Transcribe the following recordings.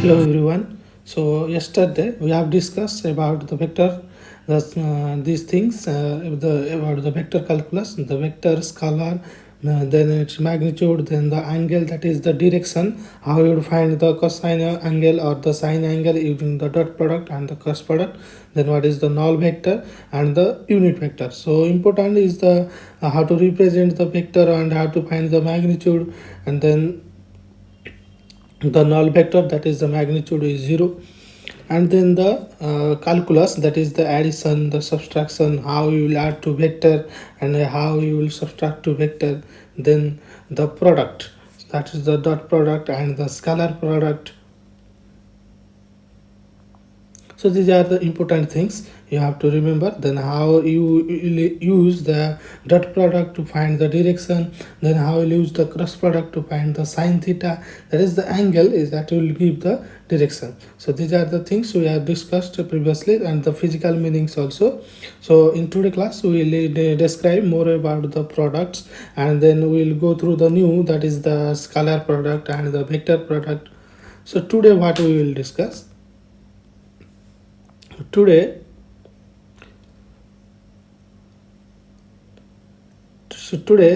Hello everyone. So yesterday we have discussed about the vector, these things about the vector calculus, the vector scalar, then its magnitude, then the angle, that is the direction, how you would find the cosine angle or the sine angle using the dot product and the cross product, then what is the null vector and the unit vector. So important is the how to represent the vector and how to find the magnitude, and then the null vector, that is the magnitude is 0, and then the calculus, that is the addition, the subtraction, how you will add to vector and how you will subtract to vector, then the product, that is the dot product and the scalar product. So these are the important things you have to remember. Then how you will use the dot product to find the direction, then how you use the cross product to find the sine theta, that is the angle is that will give the direction. So these are the things we have discussed previously, and the physical meanings also. So in today's class we will describe more about the products, and then we will go through the new, that is the scalar product and the vector product. So today what we will discuss, today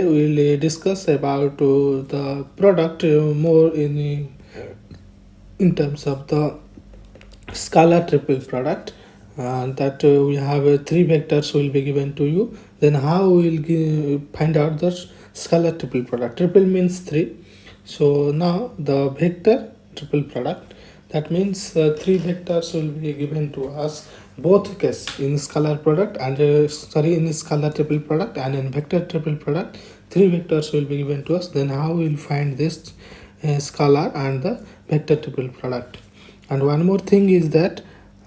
we will discuss about the product more in terms of the scalar triple product, that we have three vectors will be given to you. Then how we will find out the scalar triple product. Triple means three, so now the vector triple product, that means three vectors will be given to us, both case in scalar product and in scalar triple product and in vector triple product, three vectors will be given to us. Then how we will find this scalar and the vector triple product. And one more thing is that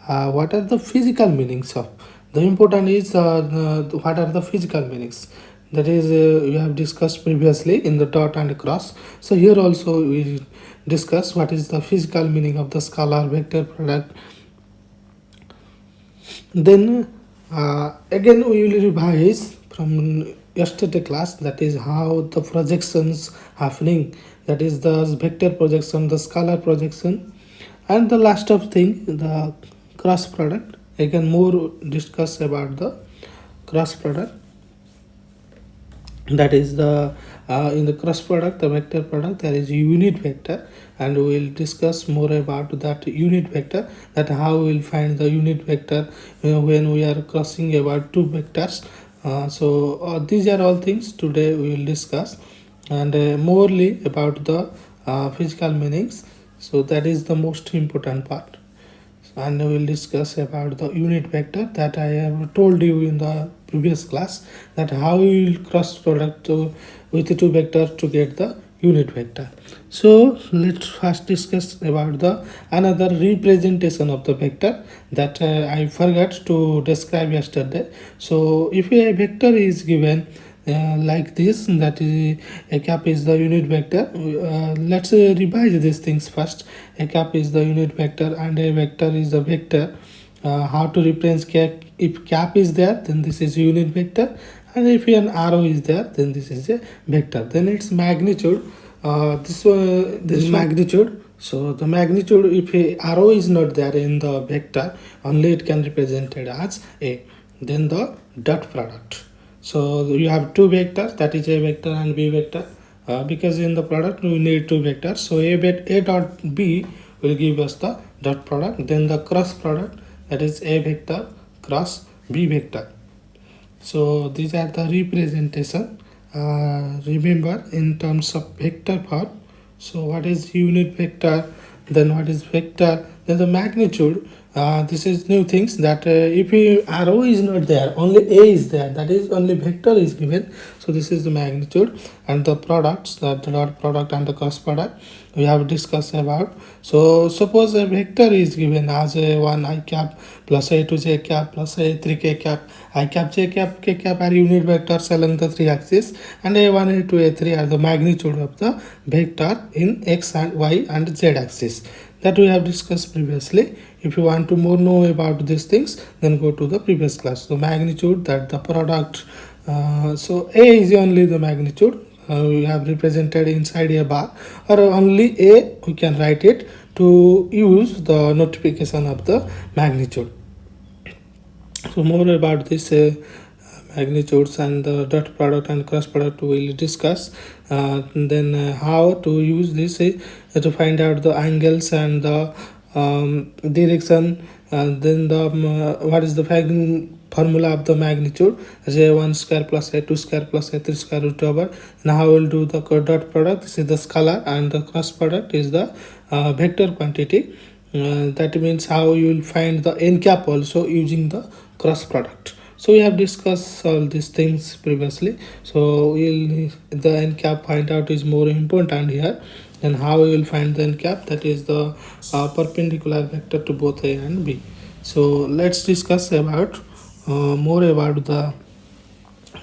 what are the physical meanings of, the important is what are the physical meanings, that is we have discussed previously in the dot and cross. So here also we discuss what is the physical meaning of the scalar vector product. Then again we will revise from yesterday class, that is how the projections happening, that is the vector projection, the scalar projection, and the last of thing, the cross product. Again more discuss about the cross product, that is the in the cross product, the vector product, there is unit vector, and we will discuss more about that unit vector, that how we will find the unit vector when we are crossing about two vectors. So these are all things today we will discuss, and morely about the physical meanings. So that is the most important part, and we will discuss about the unit vector, that I have told you in the previous class, that how we will cross product with the two vectors to get the unit vector. So let's first discuss about the another representation of the vector, that I forgot to describe yesterday. So if a vector is given like this, that is a cap is the unit vector. Let's revise these things first. A cap is the unit vector and a vector is the vector. How to represent cap? If cap is there, then this is unit vector, and if an arrow is there, then this is a vector. Then its magnitude, this magnitude. So the magnitude, if a arrow is not there in the vector, only it can represent it as a. Then the dot product. So you have two vectors, that is a vector and b vector, because in the product we need two vectors. So a dot b will give us the dot product. Then the cross product, that is a vector cross b vector. So these are the representation. Remember in terms of vector form. So what is unit vector, then what is vector, then the magnitude. This is new things, that if a arrow is not there, only a is there, that is only vector is given. So this is the magnitude. And the products, that the dot product and the cross product we have discussed about. So suppose a vector is given as a 1 I cap plus a 2 j cap plus a 3 k cap. I cap, j cap, k cap are unit vectors along the three axes, and a1, a2, a3 are the magnitude of the vector in x and y and z axis, that we have discussed previously. If you want to more know about these things, then go to the previous class. So magnitude, that the product, so a is only the magnitude, we have represented inside a bar, or only a we can write it to use the notification of the magnitude. So more about this magnitudes and the dot product and cross product we will discuss. Then how to use this to find out the angles and the direction, and then the what is the formula of the magnitude, a1 square plus a2 square plus a3 square root over. Now I will do the dot product. This is the scalar, and the cross product is the vector quantity. That means how you will find the n cap also using the cross product. So we have discussed all these things previously. So we'll the n cap find out is more important here. Then how we will find the n cap, that is the perpendicular vector to both a and b. So let's discuss about more about the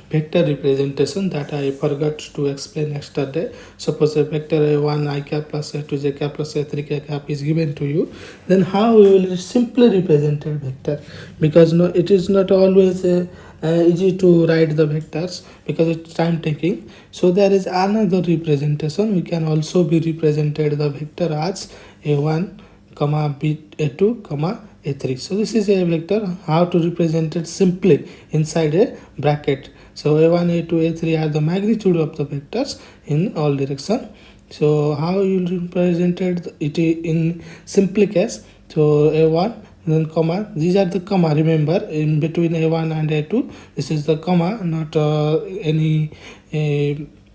vector representation that I forgot to explain yesterday. Suppose a vector a1 I cap plus a2 j cap plus a3 k cap is given to you, then how we will simply represent a vector, because no, it is not always easy to write the vectors because it's time taking. So there is another representation. We can also be represented the vector as a1 comma b a2 comma a3. So this is a vector. How to represent it simply inside a bracket. So a1 a2 a3 are the magnitude of the vectors in all direction. So how you represented it in simple case. So a1 then comma, these are the comma, remember, in between a1 and a2 this is the comma, not any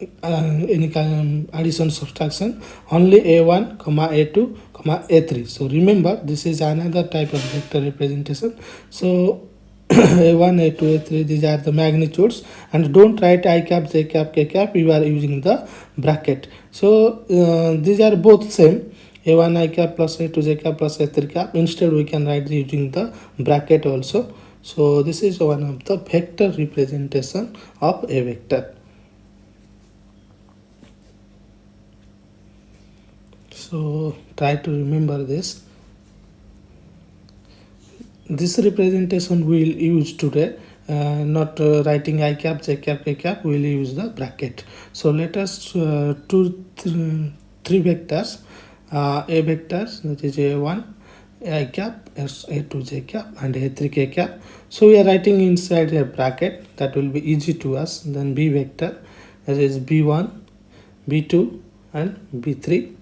kind of addition subtraction, only a1 comma a2 comma a3. So remember, this is another type of vector representation. So a1 a2 a3, these are the magnitudes, and don't write I cap j cap k cap, you are using the bracket. So these are both same, a1 I cap plus a2 j cap plus a3 cap. Instead we can write using the bracket also. So this is one of the vector representation of a vector. So try to remember this. This representation we will use today, not writing I cap j cap k cap, we will use the bracket. So let us three vectors, a vectors, that is a1 I cap, a2 j cap and a3 k cap. So we are writing inside a bracket, that will be easy to us. Then b vector, that is b1 b2 and b3.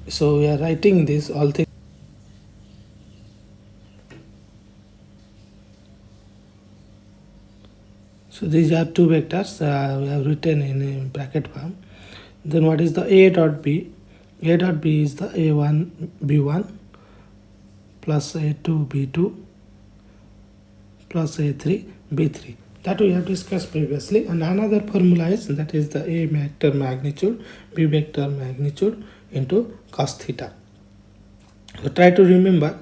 So we are writing this all things. So these are two vectors we have written in a bracket form. Then what is the a dot b? A dot b is the a1 b1 plus a2 b2 plus a3 b3. That we have discussed previously. And another formula is, that is the a vector magnitude, b vector magnitude into cos theta. So try to remember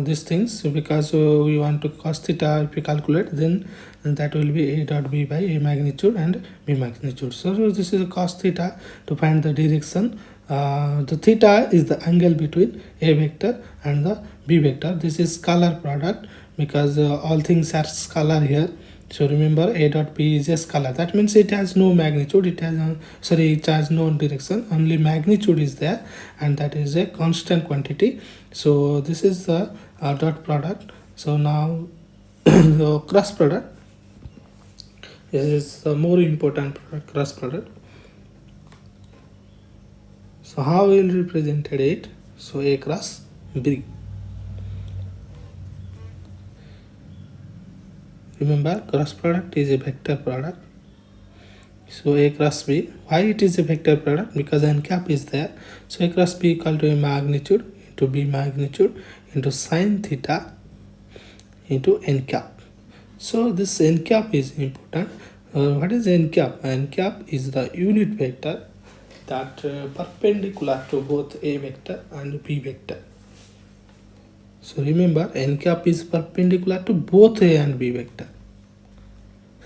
these things, because we want to cos theta. If we calculate, then that will be a dot b by a magnitude and b magnitude. So this is a cos theta to find the direction. The theta is the angle between a vector and the b vector. This is scalar product, because all things are scalar here. So remember, a dot b is a scalar. That means it has no magnitude. It has no direction. Only magnitude is there, and that is a constant quantity. So this is the dot product. So now the cross product. This is the more important product, cross product. So how we will represent it? So a cross b. Remember, cross product is a vector product. So a cross b. Why it is a vector product? Because n cap is there. So a cross b equal to a magnitude into b magnitude into sine theta into n cap. So this n cap is important. What is n cap? N cap is the unit vector that perpendicular to both a vector and b vector. So remember, n cap is perpendicular to both a and b vector.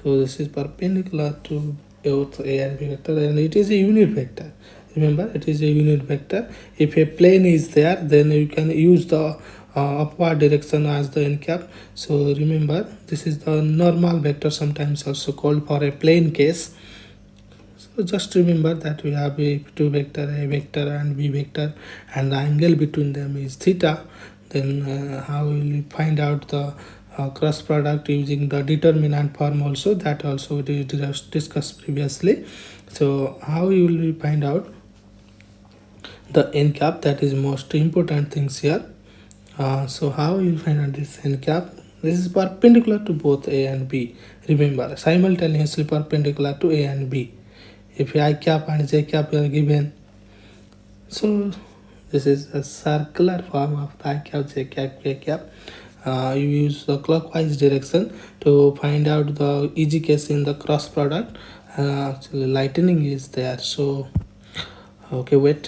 So this is perpendicular to both a and b vector, and it is a unit vector. Remember, it is a unit vector. If a plane is there, then you can use the upward direction as the n cap. So remember, this is the normal vector, sometimes also called for a plane case. So So just remember that we have a two vector, a vector and b vector, and the angle between them is theta. Then how will we find out the cross product using the determinant form also, that also we discussed previously. So how you will find out the n cap, that is most important things here. So how you will find out this n cap? This is perpendicular to both a and b. Remember, simultaneously perpendicular to a and b. If I cap and j cap are given, so this is a circular form of the I cap, j cap, k cap. You use the clockwise direction to find out the easy case in the cross product. Actually lightning is there, so okay, wait.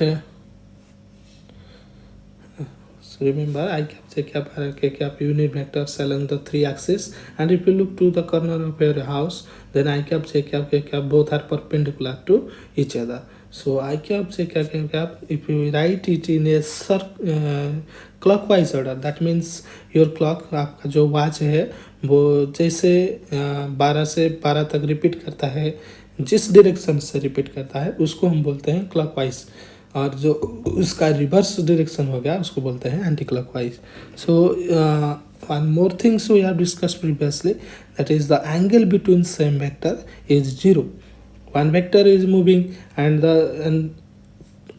So remember, I cap, j cap, r k cap unit vectors along the three axes, and if you look to the corner of your house, then I cap, j cap, k cap both are perpendicular to each other. So I cap, j cap, k cap, if you write it in a clockwise order, that means your clock, आपका जो watch है वो जैसे 12 से 12 तक repeat करता है, जिस डायरेक्शन से रिपीट करता है उसको हम बोलते हैं क्लॉकवाइज, और जो उसका रिवर्स डायरेक्शन हो गया उसको बोलते हैं anticlockwise. So one more things we have discuss previously, that is the angle between same vector is 0. One vector is moving and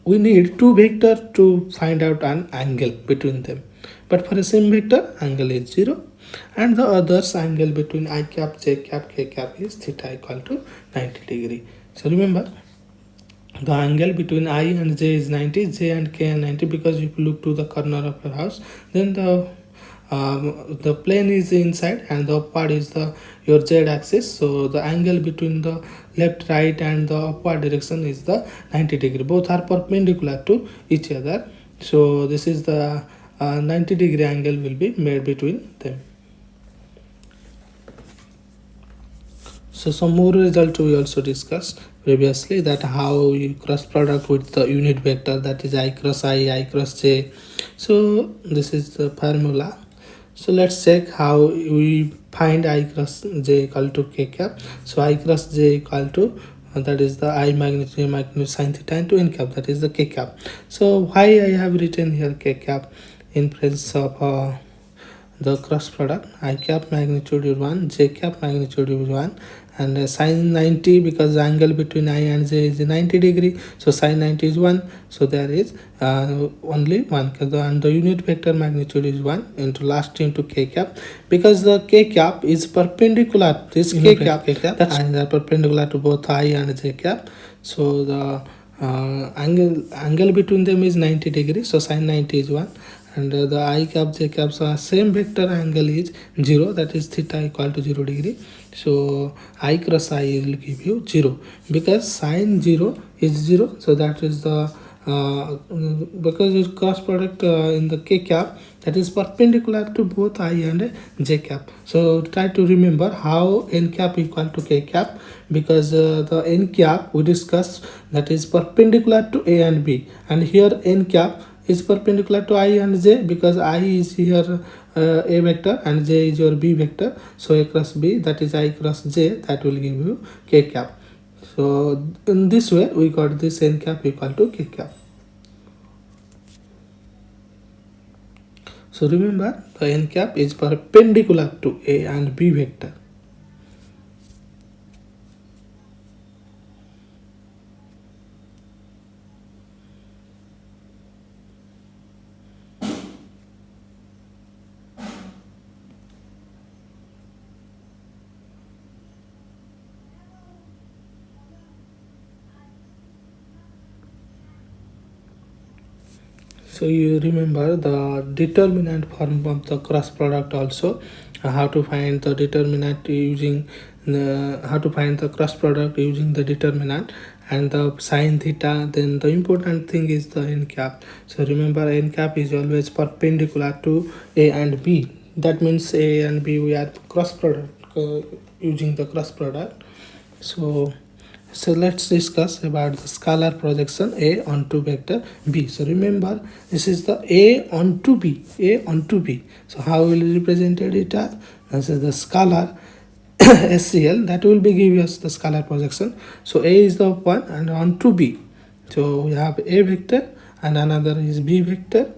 we need two vector to find out an angle between them, but for a same vector angle is 0, and the other's angle between I cap, j cap, k cap is theta equal to 90 degree. So remember, the angle between I and j is 90, j and k are 90, because if you look to the corner of your house, then the plane is inside and the upward is the your z axis. So the angle between the left, right and the upward direction is the 90 degree. Both are perpendicular to each other. So this is the 90 degree angle will be made between them. So some more result we also discussed previously, that how you cross product with the unit vector, that is I cross I cross j. So this is the formula. So let's check how we find I cross j equal to k cap. So I cross j equal to that is the I magnitude sin theta into n cap, that is the k cap. So why I have written here k cap in place of the cross product? I cap magnitude is 1, j cap magnitude is 1, and sin 90, because the angle between I and j is 90 degree, so sin 90 is 1, so there is only 1, and the unit vector magnitude is 1 into last into k cap, because the k cap is perpendicular, this k cap that's perpendicular to both I and j cap. So the angle between them is 90 degree, so sin 90 is 1, and the I cap, j cap, so same vector angle is 0, that is theta equal to 0 degree. So I cross I will give you 0, because sin 0 is 0, so that is the because it's cross product in the k cap, that is perpendicular to both I and j cap. So try to remember how n cap equal to k cap, because the n cap we discussed that is perpendicular to a and b, and here n cap is perpendicular to I and j, because I is here a vector and j is your b vector. So a cross b, that is I cross j, that will give you k cap. So in this way we got this n cap equal to k cap. So remember, the n cap is perpendicular to a and b vector. So you remember the determinant form of the cross product also, how to find the determinant using how to find the cross product using the determinant and the sin theta. Then the important thing is the n cap. So remember, n cap is always perpendicular to a and b. That means a and b we are cross product using the cross product. So let's discuss about the scalar projection A onto vector B. So remember, this is the A onto B, A onto B. So how will we represent it as? This is the scalar SCL, that will be give us the scalar projection. So A is the one and on to B. So we have A vector and another is B vector.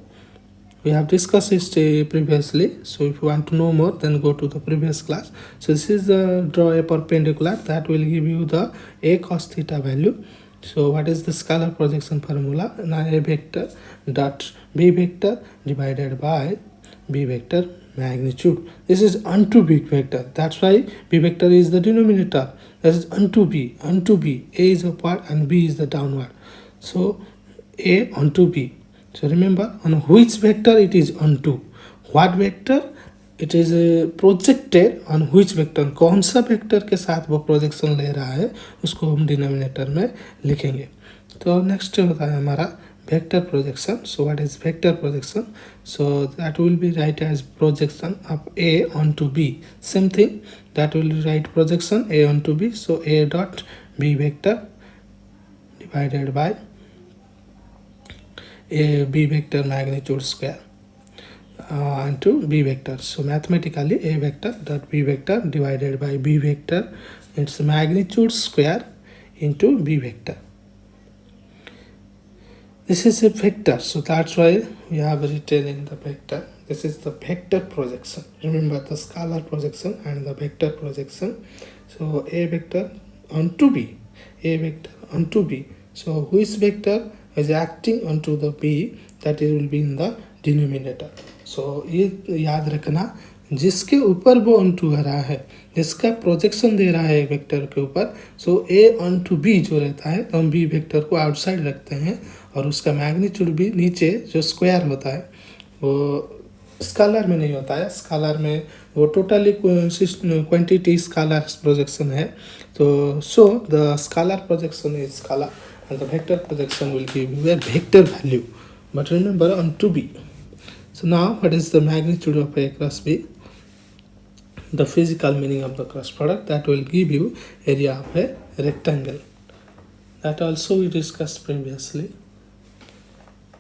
We have discussed it previously, so if you want to know more, then go to the previous class. So this is the draw a perpendicular that will give you the A cos theta value. So what is the scalar projection formula? Now A vector dot B vector divided by B vector magnitude. This is onto B vector, that's why B vector is the denominator. That is onto B, onto B. A is upward and B is the downward. So A onto B. So remember, on which vector it is onto, what vector it is projected on which vector, कौन सा vector के साथ वो projection ले रहा है उसको हम डिनोमिनेटर में लिखेंगे. तो नेक्स्ट होता है हमारा vector projection. So what is vector projection? So that will be write as projection of A onto B. Same thing, that will write projection A onto B. So A dot B vector divided by A B vector magnitude square onto B vector. So mathematically A vector dot B vector divided by B vector, its magnitude square into B vector. This is a vector, so that's why we have written in the vector. This is the vector projection. Remember the scalar projection and the vector projection. So A vector onto B, A vector onto B. So which vector is acting onto the B, that it will be in the denominator. So ये याद रखना, जिसके ऊपर वो onto आ रहा है, जिसका projection दे रहा है वेक्टर के ऊपर, सो A onto B जो रहता है तो हम B वेक्टर को आउटसाइड रखते हैं और उसका मैग्नीट्यूड भी नीचे जो स्क्वायर होता है वो स्कालर में नहीं होता है. स्कालर में वो टोटली क्वांटिटी स्कालर प्रोजेक्शन है. तो so the scalar projection is scalar and the vector projection will give you a vector value, but remember on to B. So now what is the magnitude of A cross B? The physical meaning of the cross product, that will give you area of a rectangle. That also we discussed previously.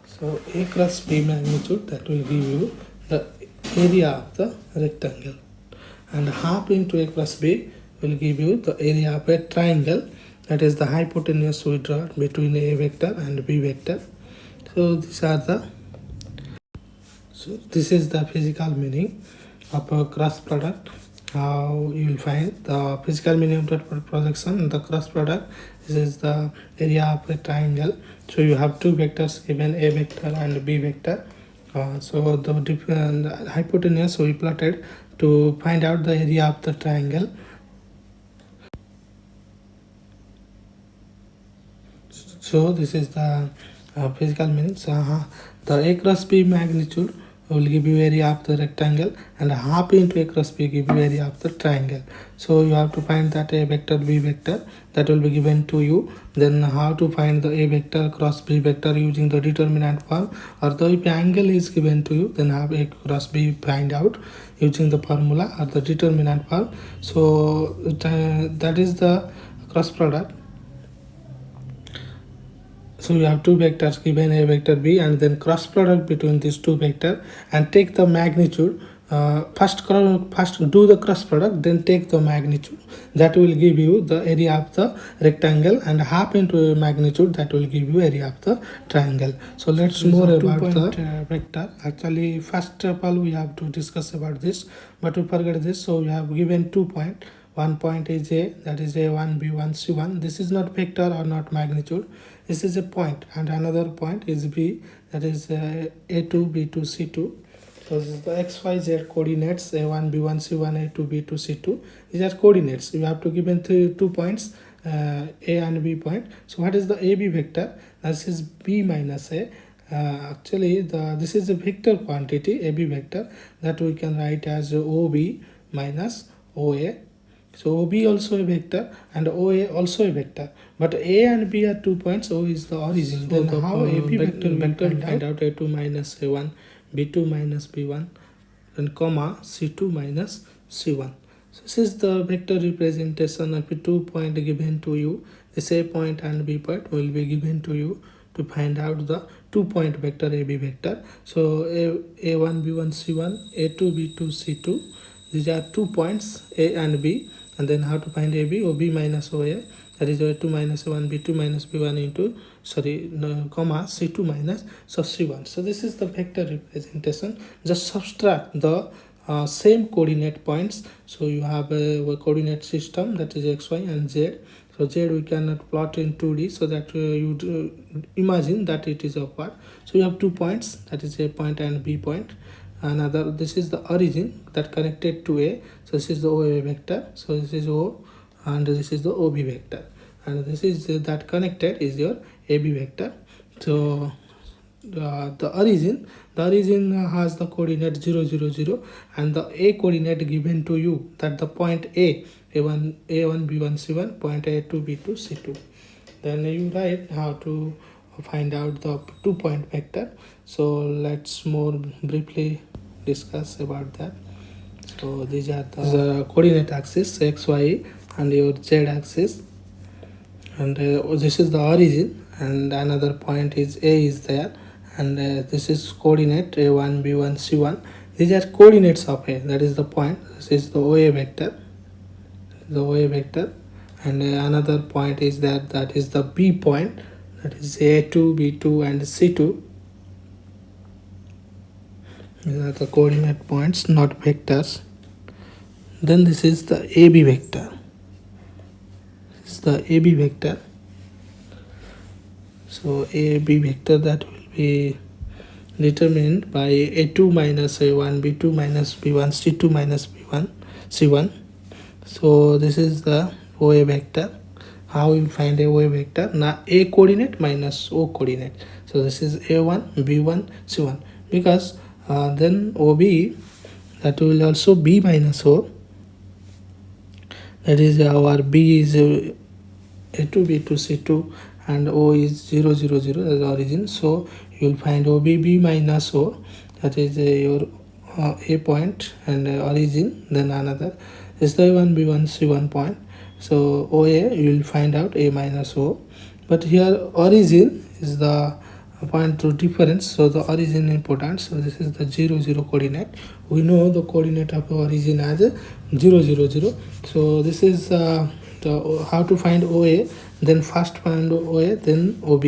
So A cross B magnitude, that will give you the area of the rectangle, and half into A cross B will give you the area of a triangle, that is the hypotenuse we draw between A vector and B vector. So this is the physical meaning of a cross product. How you will find the physical meaning of the projection and the cross product. This is the area of a triangle. So you have two vectors given, A vector and B vector. So the hypotenuse we plotted to find out the area of the triangle. So this is the physical meaning. So the A cross B magnitude will give you area of the rectangle, and half into A cross B give you area of the triangle. So you have to find that A vector B vector, that will be given to you. Then how to find the A vector cross B vector using the determinant form, or the if angle is given to you, then have A cross B find out using the formula or the determinant form. So that is the cross product. So you have two vectors given, A vector B, and then cross product between these two vectors and take the magnitude. First do the cross product, then take the magnitude. That will give you the area of the rectangle, and half into a magnitude, that will give you area of the triangle. So let's more about the vector. Actually, first of all we have to discuss about this, but we forget this. So we have given 2 points. One point is A, that is A1, B1, C1. This is not vector or not magnitude. This is a point, and another point is B, that is A2, B2, C2. So this is the XYZ coordinates, A1, B1, C1, A2, B2, C2. These are coordinates. You have to give in 2 points, A and B point. So what is the AB vector? This is B minus A. Actually, this is a vector quantity, AB vector, that we can write as OB minus OA. So OB also a vector and OA also a vector, but A and B are 2 points. O is the origin. Then how AB vector find out A2 minus A1, B2 minus B1, and comma C2 minus C1. So this is the vector representation of a 2 point given to you. This A point and B point will be given to you to find out the 2 point vector AB vector. So A1, B1, C1, A2, B2, C2. These are 2 points, A and B, And then how to find AB? OB minus OA, that is A2 minus A1, B2 minus B1 into, comma, C2 minus C1. So this is the vector representation. Just subtract the same coordinate points. So you have a coordinate system, that is X, Y and Z. So Z we cannot plot in 2D, so that you imagine that it is upward. So you have 2 points, that is A point and B point. Another, this is the origin that connected to A. So this is the OA vector. So this is O, and this is the OB vector, and this is that connected is your AB vector. So the origin has the coordinate 0 0 0, and the A coordinate given to you, that the point A1 B1 C1, point A2 B2 C2. Then you write how to find out the 2-point vector. So let's more briefly discuss about that. So these are the coordinate axis X, Y and your Z axis, and this is the origin, and another point is A is there, and this is coordinate A1 B1 C1. These are coordinates of A, that is the point. This is the OA vector, and another point is that is the B point, that is A2 B2 and C2. These are the coordinate points, not vectors. Then this is the AB vector. This is the AB vector. So AB vector, that will be determined by A2 minus A1, B2 minus B1, C2 minus B1, C1. So this is the OA vector. How you find a OA vector? Now A coordinate minus O coordinate. So this is A1, B1, C1. Because then OB, that will also B minus O. That is our B is A2, B2, C2, and O is 0 0 0 as origin. So you will find OB B minus O, that is your A point and origin. Then another is the A1 B1 C1 point. So OA you will find out A minus O, but here origin is the point to difference, so the origin important. So this is the 0 0 coordinate. We know the coordinate of the origin as 0 0 0. So this is how to find OA. Then first find OA, then OB.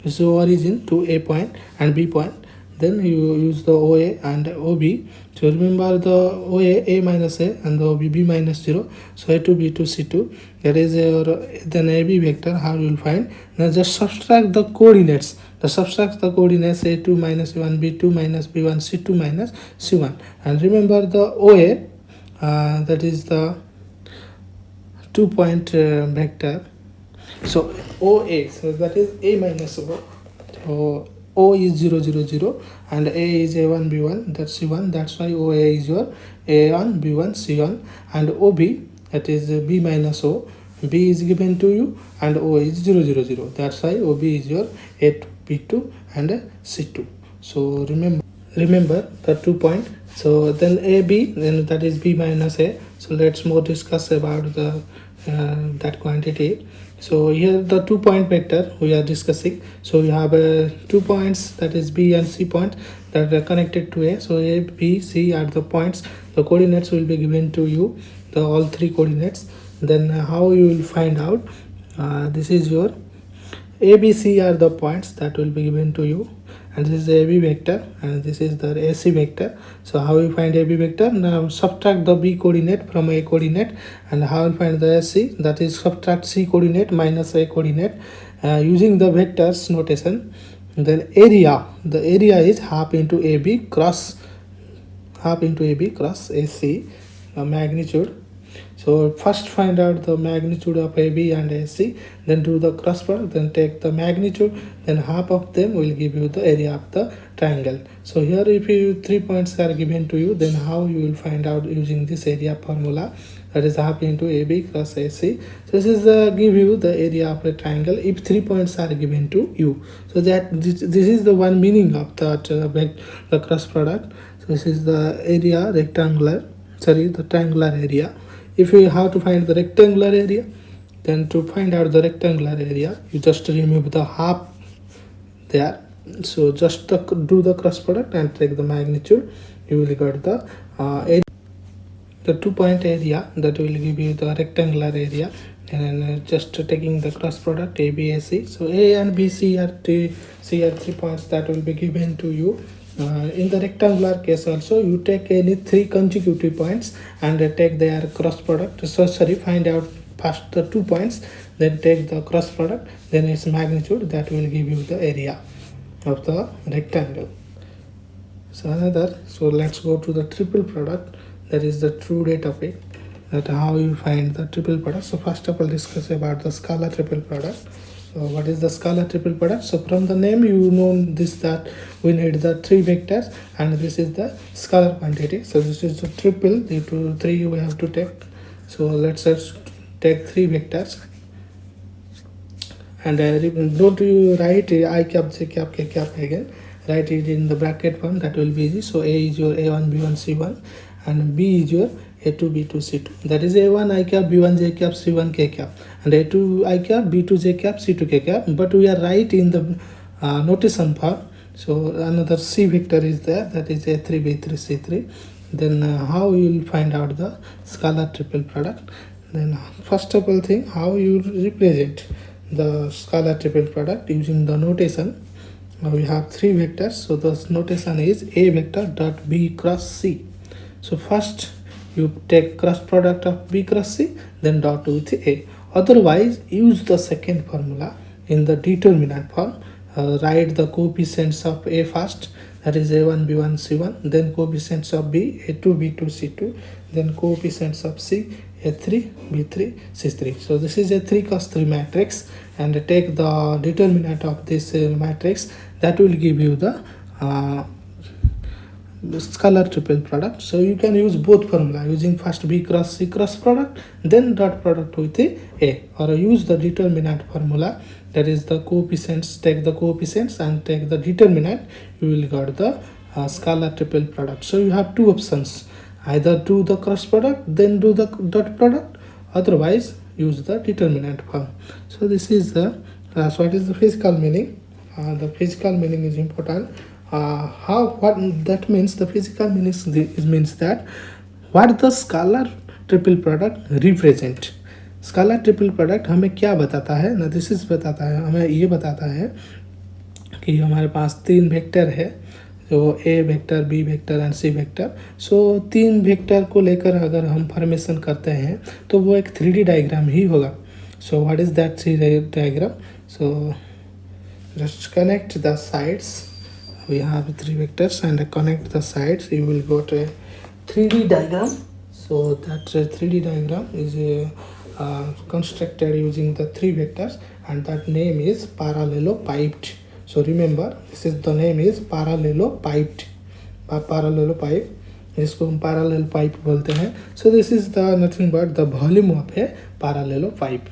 So origin to A point and B point, then you use the OA and OB. So remember the OA A minus A and the OB B minus 0. So A2 B2 C2, that is your then AB vector. How you will find? Now just subtract the coordinates. Subtract the coordinates A2 minus A1 B2 minus B1 C2 minus C1, and remember the OA, that is the 2-point vector. So OA, so that is A minus O. So O is 0 0 0 and A is A1 B1, that's C1. That's why OA is your A1 B1 C1, and OB, that is B minus O. B is given to you and O is 0 0 0. That's why OB is your A2 B2 and C2. So remember the 2 point. So then AB, then that is B minus A. So let's more discuss about the that quantity. So here the 2-point vector we are discussing. So you have 2 points, that is B and C point, that are connected to A. So A, B, C are the points. The coordinates will be given to you, the all 3 coordinates. Then how you will find out? This is your A, B, C are the points that will be given to you, and this is the AB vector, and this is the AC vector. So how you find AB vector? Now subtract the B coordinate from A coordinate, and how you find the AC? That is subtract C coordinate minus A coordinate using the vectors notation. Then area, the area is half into AB cross AC, magnitude. So first find out the magnitude of AB and AC, then do the cross product, then take the magnitude, then half of them will give you the area of the triangle. So here if you 3 points are given to you, then how you will find out using this area formula, that is half into AB cross AC. So this is give you the area of a triangle if 3 points are given to you. So that this is the one meaning of that the cross product. So this is the area the triangular area. If you have to find the rectangular area, then to find out the rectangular area, you just remove the half there. So just do the cross product and take the magnitude, you will get the area. the 2-point area, that will give you the rectangular area, and just taking the cross product A, B, A, C. So A and B, C are 3 points that will be given to you. In the rectangular case also, you take any 3 consecutive points and take their cross product. So sorry, find out first the 2 points, then take the cross product, then its magnitude, that will give you the area of the rectangle. So let's go to the triple product. That is the true data topic, that how you find the triple product. So first of all, discuss about the scalar triple product. So what is the scalar triple product? So from the name you know this, that we need the 3 vectors, and this is the scalar quantity. So this is the triple, the 3 we have to take. So let's just take 3 vectors, and don't you write I cap, j cap, k cap again. Write it in the bracket form, that will be easy. So A is your A1 B1 C1, and B is your A2 B2 C2. That is A1 I cap, B1 J cap, C1 K cap, and A2 I cap, B2 J cap, C2 K cap. But we are right in the notation form. So another C vector is there, that is A3 B3 C3. Then how you will find out the scalar triple product? Then first of all thing, how you represent the scalar triple product using the notation. We have 3 vectors, so the notation is A vector dot B cross C. So first you take cross product of B cross C, then dot with A. Otherwise, use the second formula in the determinant form. Write the coefficients of A first, that is A1 B1 C1, then coefficients of B A2 B2 C2, then coefficients of C A3 B3 C3. So this is a 3 cross 3 matrix, and take the determinant of this matrix, that will give you the scalar triple product. So you can use both formula, using first B cross C cross product, then dot product with A, or use the determinant formula, that is the coefficients. Take the coefficients and take the determinant, you will get the scalar triple product. So you have 2 options, either do the cross product, then do the dot product, otherwise use the determinant form. So this is the so what is the physical meaning? The physical meaning is important. What that means, the physical meaning means that what the scalar triple product represent. Scalar triple product हमें क्या बताता है ना, this is बताता है, हमें ये बताता है कि हमारे पास 3 वेक्टर है, जो A vector B vector and C vector. So 3 vector को लेकर अगर हम फॉर्मेशन करते हैं तो वो एक 3D डायग्राम ही होगा. So what is that 3D diagram? So just connect the sides. We have 3 vectors and connect the sides, you will got a 3D diagram. So that 3D diagram is constructed using the 3 vectors, and that name is parallelopiped. So remember, this is the name is parallelopiped. Parallelopipe, इसको हम parallel pipe बोलते हैं. So this is the nothing but the volume of a parallelopipe.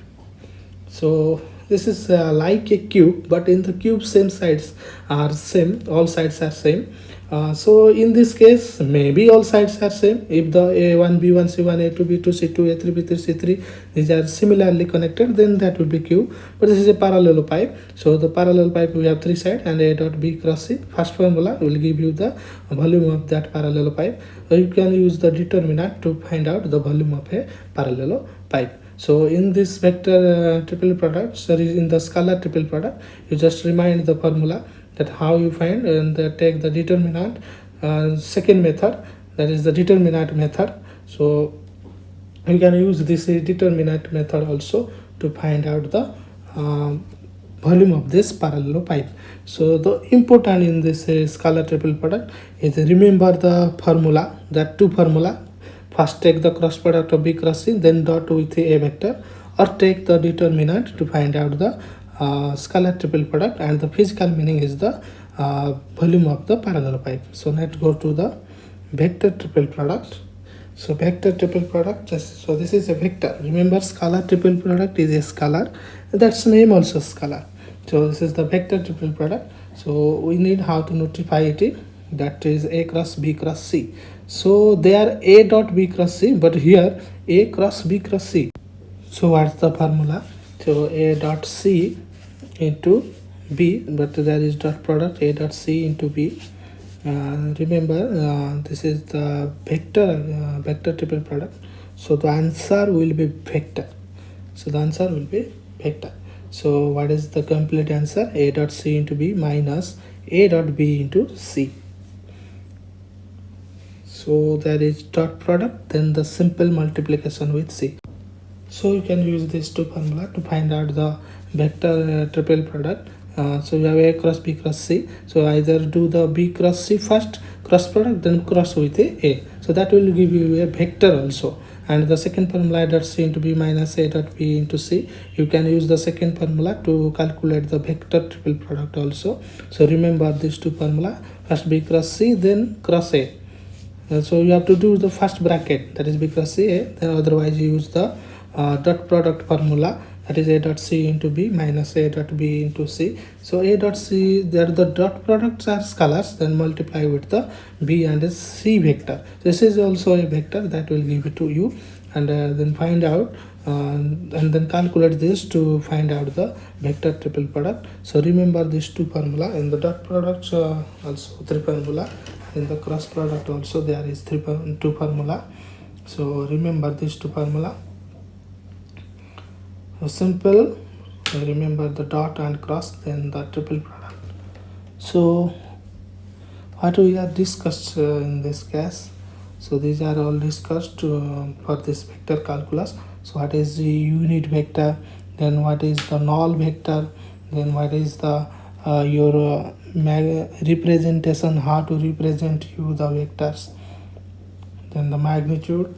So this is like a cube, but in the cube same sides are same, all sides are same. So in this case, maybe all sides are same. If the A1 B1 C1 A2 B2 C2 A3 B3 C3, these are similarly connected, then that will be cube. But this is a parallelopipe. So the parallelopipe, we have 3 sides and A dot B cross C. First formula will give you the volume of that parallelopipe. So you can use the determinant to find out the volume of a parallelopipe. So in this vector triple product, sorry, in the scalar triple product, you just remind the formula, that how you find, and take the determinant. Second method, that is the determinant method. So you can use this determinant method also to find out the volume of this parallelopipe. So the important in this scalar triple product is remember the formula, that 2 formula. First take the cross product of B cross C, then dot with A vector, or take the determinant to find out the scalar triple product, and the physical meaning is the volume of the parallelopipe. So let's go to the vector triple product. So vector triple product, so this is a vector. Remember, scalar triple product is a scalar, that's name also scalar. So this is the vector triple product. So we need how to notify it, that is A cross B cross C. So they are A dot B cross C, but here A cross B cross C. So what's the formula? So A dot C into B, but there is dot product A dot C into B, Remember, this is the vector triple product, so the answer will be vector. So what is the complete answer? A dot c into b minus a dot b into c. So there is dot product, then the simple multiplication with c. So you can use these two formula to find out the vector triple product. So you have a cross b cross c, so either do the b cross c first, cross product, then cross with a, so that will give you a vector also. And the second formula, dot c into b minus a dot b into c, you can use the second formula to calculate the vector triple product also. So remember these two formula, first b cross c, then cross a. So you have to do the first bracket, that is b cross c a, then otherwise you use the dot product formula, that is a dot c into b minus a dot b into c. So a dot c, there the dot products are scalars, then multiply with the b and c vector. This is also a vector that will give it to you, and then find out and then calculate this to find out the vector triple product. So remember these two formula. In the dot products also three formula, in the cross product also there is two formula. So remember these two formula. So simple, remember the dot and cross, then the triple product. So what we are discussed in this case, so these are all discussed for this vector calculus. So what is the unit vector, then what is the null vector, then what is the your representation, how to represent you the vectors, then the magnitude,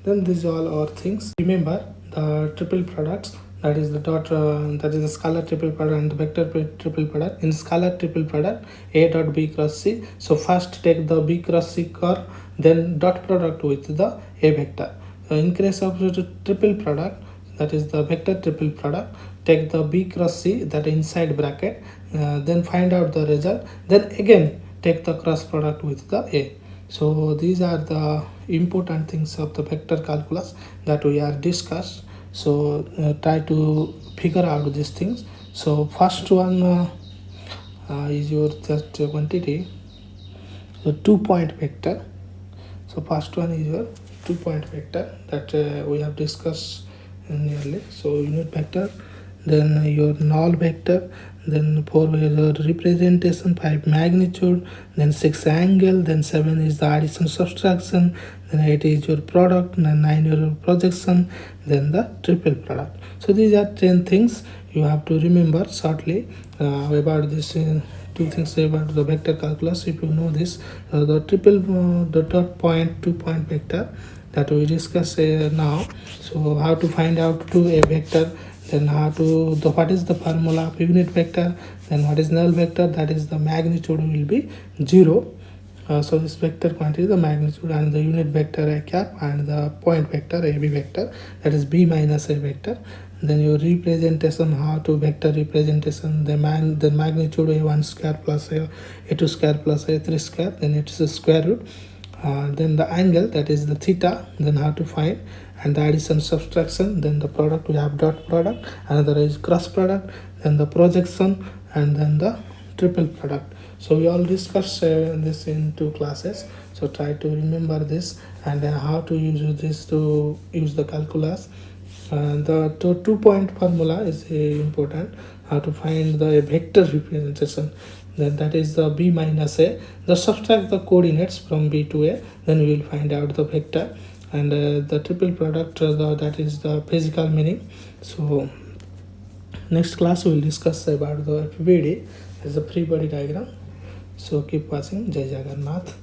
then these all are things. Remember the triple products, that is the dot that is the scalar triple product and the vector triple product. In scalar triple product, a dot b cross c, so first take the b cross c curve, then dot product with the a vector. In case of the triple product, that is the vector triple product, take the b cross c, that inside bracket, then find out the result, then again take the cross product with the a. So these are the important things of the vector calculus that we are discussed. So try to figure out these things. So first one is your just quantity, so 2-point vector. So first one is your 2-point vector that we have discussed nearly. So unit vector, then your null vector, then 4 is the representation, 5 magnitude, then 6 angle, then 7 is the addition subtraction, then 8 is your product, then 9 your projection, then the triple product. So these are 10 things you have to remember shortly about this two things about the vector calculus. If you know this, the triple the dot point 2-point vector that we discuss now. So how to find out to a vector, then how to what is the formula of unit vector, then what is null vector, that is the magnitude will be 0. So this vector quantity is the magnitude, and the unit vector a cap, and the point vector a b vector, that is b minus a vector. Then your representation, how to vector representation, the magnitude a1 square plus a2 square plus a3 square, then it's a square root. Then the angle, that is the theta, then how to find, and the addition subtraction, then the product, we have dot product, another is cross product, then the projection, and then the triple product. So we all discussed this in 2 classes. So try to remember this, and how to use this to use the calculus. The 2-point formula is important, how to find the vector representation, then that is the b minus a, just subtract the coordinates from b to a, then we will find out the vector. And the triple product, that is the physical meaning. So next class we will discuss about the FBD as a free body diagram. So keep watching. Jai Jagannath.